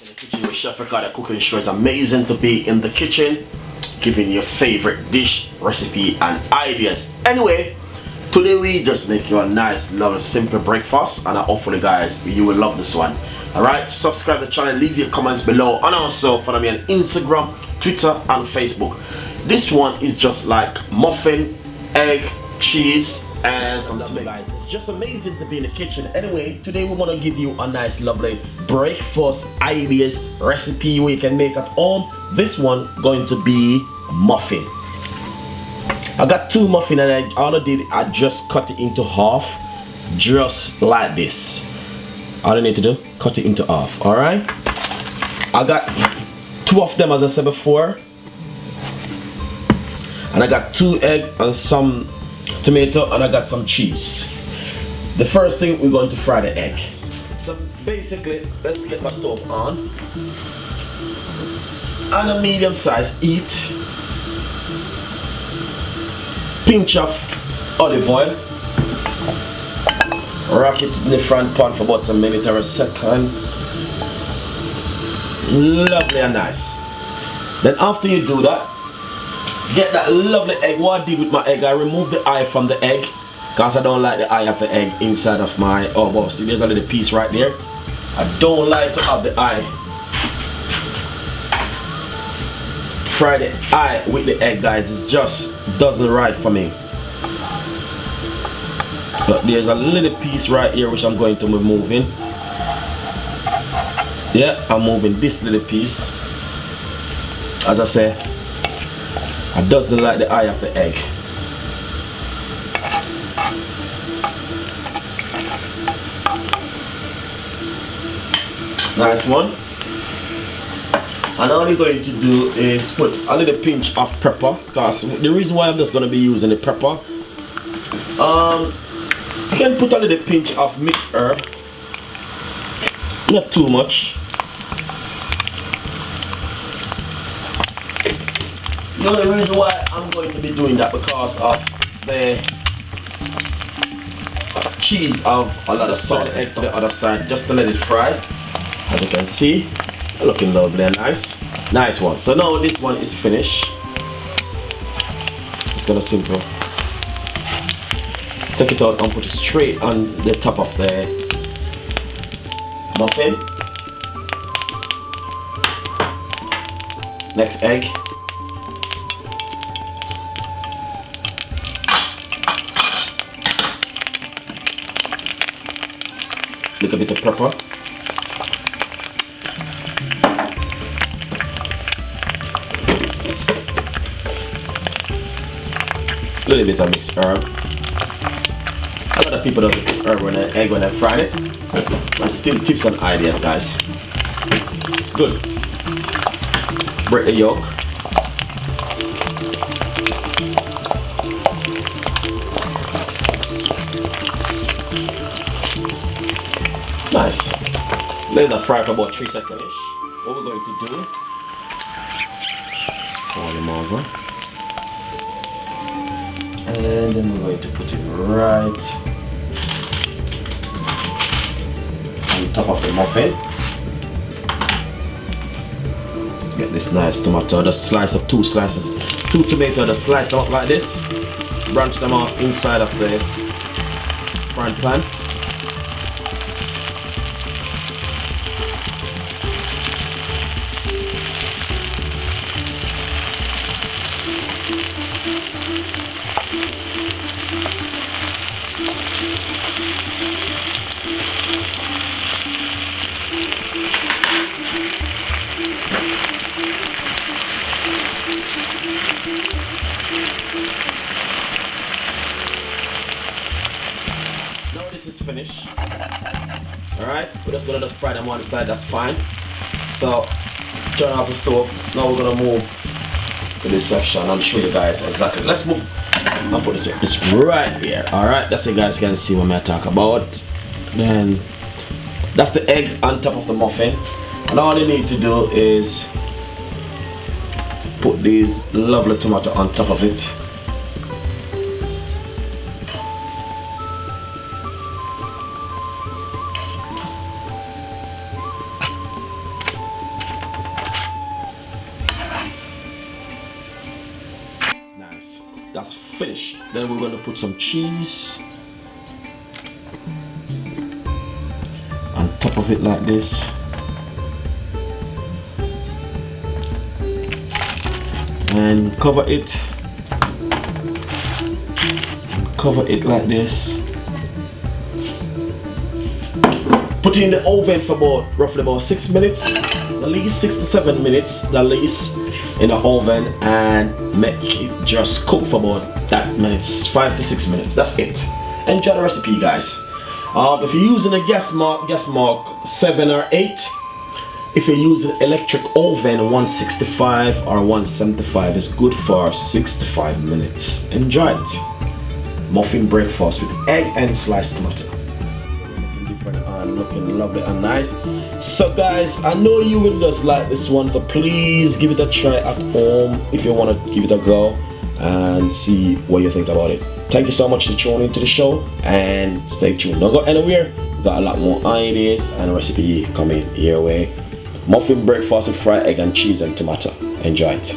in the kitchen with Chef Ricardo cooking show. It's amazing to be in the kitchen, giving your favorite dish, recipe, and ideas. Anyway, today we just make you a nice, lovely, simple breakfast, and hopefully, guys, you will love this one. Alright, subscribe to the channel, leave your comments below, and also follow me on Instagram, Twitter, and Facebook. This one is just like muffin, egg, cheese, and some tomato. Guys, it's just amazing to be in the kitchen. Anyway, today we're gonna give you a nice, lovely breakfast ideas recipe where you can make at home. This one going to be a muffin. I got two muffin, and all I did, I just cut it into half, just like this. All I need to do, cut it into half. All right. I got two of them, as I said before, and I got 2 eggs and some tomato, and I got some cheese. The first thing, we're going to fry the egg. So basically, let's get my stove on, and a medium size heat. Pinch of olive oil. Rock it in the front pan for about a minute or a second. Lovely and nice. Then after you do that, get that lovely egg. What I did with my egg, I removed the eye from the egg because I don't like the eye of the egg inside of my, oh wow, see there's a little piece right there. I don't like to have the eye. Fry the eye with the egg, guys. It just doesn't right for me. But there's a little piece right here which I'm going to be moving. Yeah, I'm moving this little piece. As I say, I doesn't like the eye of the egg. Nice one. And all you're going to do is put a little pinch of pepper, because the reason why I'm just going to be using the pepper, you can put a little pinch of mixed herb, not too much. The only reason why I'm going to be doing that because of the cheese of a lot of salt. Egg to the other side just to let it fry. As you can see, looking lovely and nice. Nice one. So now this one is finished. It's gonna simple. Take it out and put it straight on the top of the muffin. Next egg. Little bit of pepper. Little bit of mixed herb. A lot of people don't put herb on an egg when they fry it, but still tips and ideas, guys. It's good. Break the yolk. Nice. Let that fry for about 3 seconds. What we're going to do, pour them over. And then we're going to put it right on top of the muffin. Get this nice tomato, just slice up 2 slices, 2 tomatoes, just slice them up like this, branch them off inside of the frying pan. Now this is finished. Alright, we're just gonna fry them on the side, that's fine. So turn off the stove. Now we're gonna move to this section and show you guys exactly. Let's move and put this right here. Alright, that's it, guys can see what I talk about. Then that's the egg on top of the muffin. And all you need to do is put these lovely tomato on top of it. that's finished. Then we're going to put some cheese on top of it like this. And cover it. Cover it like this. Put it in the oven for roughly about 6 minutes, at least 6 to 7 minutes, at least in the oven, and make it just cook for about that minutes, 5 to 6 minutes. That's it. Enjoy the recipe, guys. If you're using a gas mark 7 or 8. If you're using electric oven, 165 or 175 is good for 6 to 5 minutes. Enjoy it. Muffin breakfast with egg and sliced tomato. Looking different and looking lovely and nice. So guys, I know you will just like this one, so please give it a try at home if you want to give it a go and see what you think about it. Thank you so much for tuning into the show, and stay tuned. Don't go anywhere. We've got a lot more ideas and recipe coming your way. Muffin breakfast with fried egg and cheese and tomato. Enjoy it.